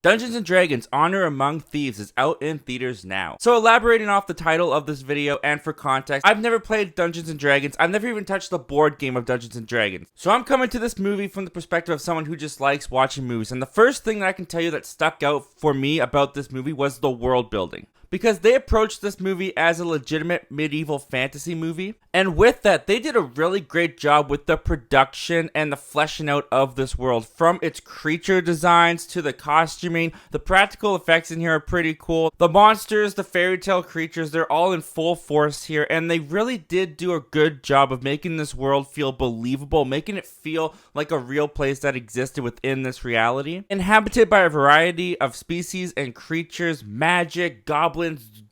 Dungeons & Dragons Honor Among Thieves is out in theaters now. So elaborating off the title of this video and for context, I've never played Dungeons & Dragons. I've never even touched the board game of Dungeons & Dragons. So I'm coming to this movie from the perspective of someone who just likes watching movies. And the first thing that I can tell you that stuck out for me about this movie was the world building. Because they approached this movie as a legitimate medieval fantasy movie. And with that, they did a really great job with the production and the fleshing out of this world. From its creature designs to the costuming, the practical effects in here are pretty cool. The monsters, the fairy tale creatures, they're all in full force here. And they really did do a good job of making this world feel believable, making it feel like a real place that existed within this reality. Inhabited by a variety of species and creatures, magic, goblins,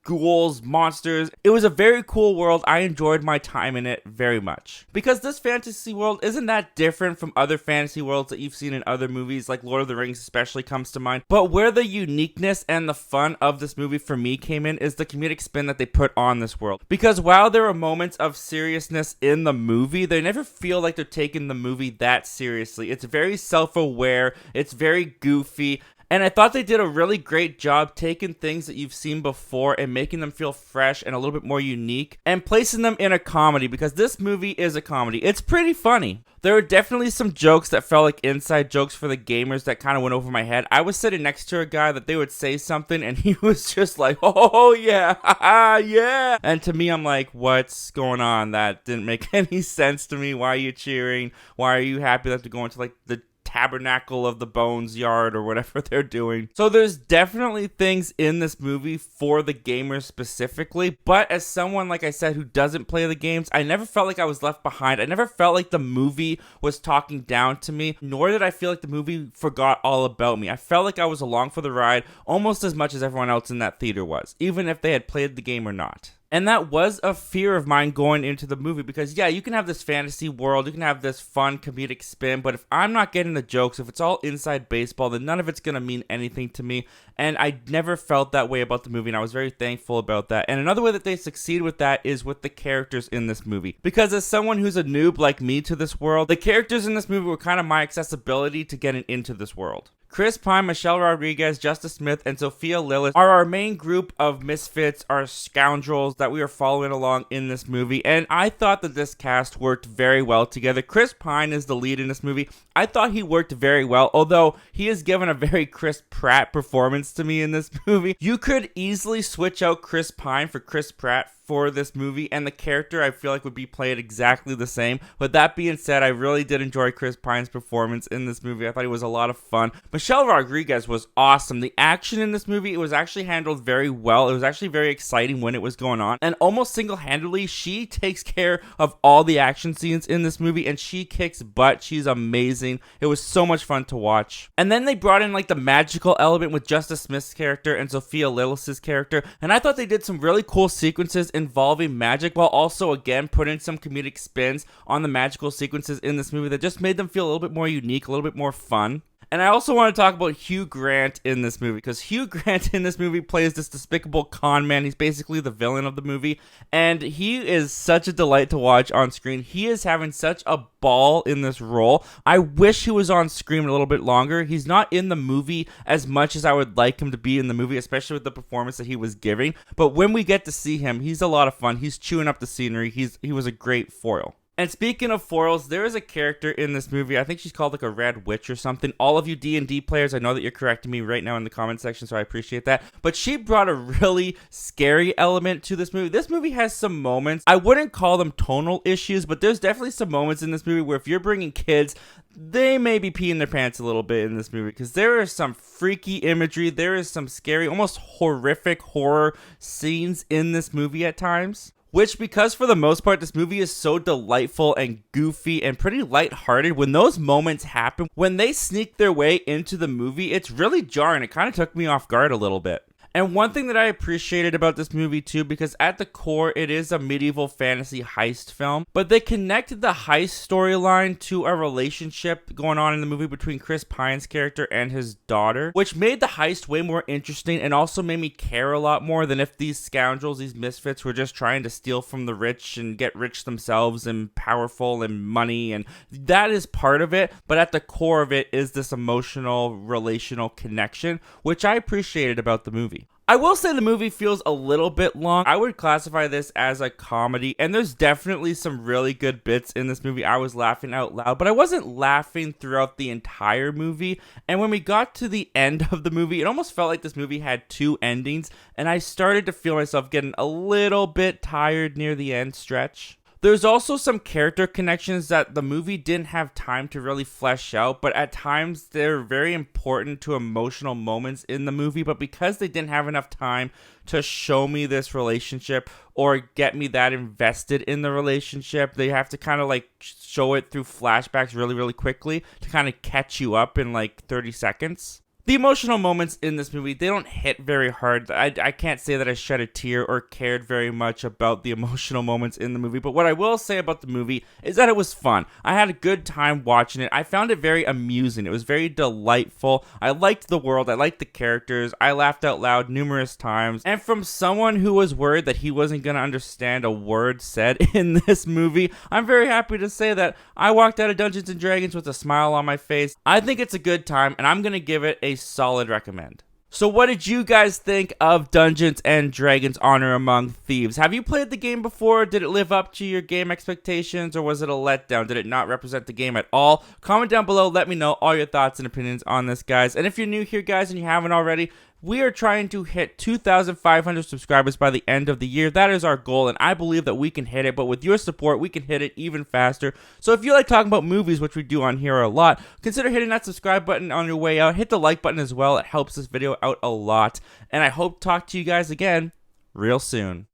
ghouls, monsters. It was a very cool world. I enjoyed my time in it very much. Because this fantasy world isn't that different from other fantasy worlds that you've seen in other movies, like Lord of the Rings especially comes to mind. But where the uniqueness and the fun of this movie for me came in is the comedic spin that they put on this world. Because while there are moments of seriousness in the movie, they never feel like they're taking the movie that seriously. It's very self-aware, it's very goofy, and I thought they did a really great job taking things that you've seen before and making them feel fresh and a little bit more unique and placing them in a comedy, because this movie is a comedy. It's pretty funny. There are definitely some jokes that felt like inside jokes for the gamers that kind of went over my head. I was sitting next to a guy that they would say something and he was just like, oh yeah, haha, yeah. And to me, I'm like, what's going on? That didn't make any sense to me. Why are you cheering? Why are you happy that they're going to like the Tabernacle of the Bones yard or whatever they're doing? So there's definitely things in this movie for the gamers specifically, but as someone, like I said, who doesn't play the games, I never felt like I was left behind. I never felt like the movie was talking down to me, nor did I feel like the movie forgot all about me. I felt like I was along for the ride almost as much as everyone else in that theater was, even if they had played the game or not. And that was a fear of mine going into the movie, because yeah, you can have this fantasy world, you can have this fun comedic spin, but if I'm not getting the jokes, if it's all inside baseball, then none of it's going to mean anything to me. And I never felt that way about the movie, and I was very thankful about that. And another way that they succeed with that is with the characters in this movie. Because as someone who's a noob like me to this world, the characters in this movie were kind of my accessibility to getting into this world. Chris Pine, Michelle Rodriguez, Justice Smith, and Sophia Lillis are our main group of misfits, our scoundrels that we are following along in this movie, and I thought that this cast worked very well together. Chris Pine is the lead in this movie. I thought he worked very well, although he is given a very Chris Pratt performance to me in this movie. You could easily switch out Chris Pine for Chris Pratt for this movie, and the character I feel like would be played exactly the same. But that being said, I really did enjoy Chris Pine's performance in this movie. I thought he was a lot of fun. Michelle Rodriguez was awesome. The action in this movie, it was actually handled very well. It was actually very exciting when it was going on, and almost single-handedly, she takes care of all the action scenes in this movie, and she kicks butt. She's amazing. It was so much fun to watch. And then they brought in like the magical element with Justice Smith's character and Sophia Lillis' character, and I thought they did some really cool sequences involving magic, while also again putting some comedic spins on the magical sequences in this movie that just made them feel a little bit more unique, a little bit more fun. And I also want to talk about Hugh Grant in this movie, because Hugh Grant in this movie plays this despicable con man. He's basically the villain of the movie, and he is such a delight to watch on screen. He is having such a ball in this role. I wish he was on screen a little bit longer. He's not in the movie as much as I would like him to be in the movie, especially with the performance that he was giving. But when we get to see him, he's a lot of fun. He's chewing up the scenery. He was a great foil. And speaking of foils, there is a character in this movie, I think she's called like a red witch or something. All of you D&D players, I know that you're correcting me right now in the comment section, so I appreciate that. But she brought a really scary element to this movie. This movie has some moments, I wouldn't call them tonal issues, but there's definitely some moments in this movie where if you're bringing kids, they may be peeing their pants a little bit in this movie, because there is some freaky imagery, there is some scary, almost horrific horror scenes in this movie at times. Which, because for the most part, this movie is so delightful and goofy and pretty lighthearted, when those moments happen, when they sneak their way into the movie, it's really jarring. It kind of took me off guard a little bit. And one thing that I appreciated about this movie too, because at the core it is a medieval fantasy heist film, but they connected the heist storyline to a relationship going on in the movie between Chris Pine's character and his daughter, which made the heist way more interesting and also made me care a lot more than if these scoundrels, these misfits, were just trying to steal from the rich and get rich themselves and powerful and money, and that is part of it, but at the core of it is this emotional, relational connection, which I appreciated about the movie. I will say the movie feels a little bit long. I would classify this as a comedy, and there's definitely some really good bits in this movie. I was laughing out loud, but I wasn't laughing throughout the entire movie. And when we got to the end of the movie, it almost felt like this movie had two endings, and I started to feel myself getting a little bit tired near the end stretch. There's also some character connections that the movie didn't have time to really flesh out, but at times they're very important to emotional moments in the movie, but because they didn't have enough time to show me this relationship or get me that invested in the relationship, they have to kind of like show it through flashbacks really, really quickly to kind of catch you up in like 30 seconds. The emotional moments in this movie, they don't hit very hard. I can't say that I shed a tear or cared very much about the emotional moments in the movie, but what I will say about the movie is that it was fun. I had a good time watching it. I found it very amusing. It was very delightful. I liked the world. I liked the characters. I laughed out loud numerous times. And from someone who was worried that he wasn't going to understand a word said in this movie, I'm very happy to say that I walked out of Dungeons & Dragons with a smile on my face. I think it's a good time, and I'm going to give it a solid recommend. So what did you guys think of Dungeons & Dragons Honor Among Thieves? Have you played the game before? Did it live up to your game expectations, or was it a letdown? Did it not represent the game at all? Comment down below, let me know all your thoughts and opinions on this, guys. And if you're new here, guys, and you haven't already, we are trying to hit 2,500 subscribers by the end of the year. That is our goal, and I believe that we can hit it, but with your support, we can hit it even faster. So if you like talking about movies, which we do on here a lot, consider hitting that subscribe button on your way out. Hit the like button as well. It helps this video out a lot, and I hope to talk to you guys again real soon.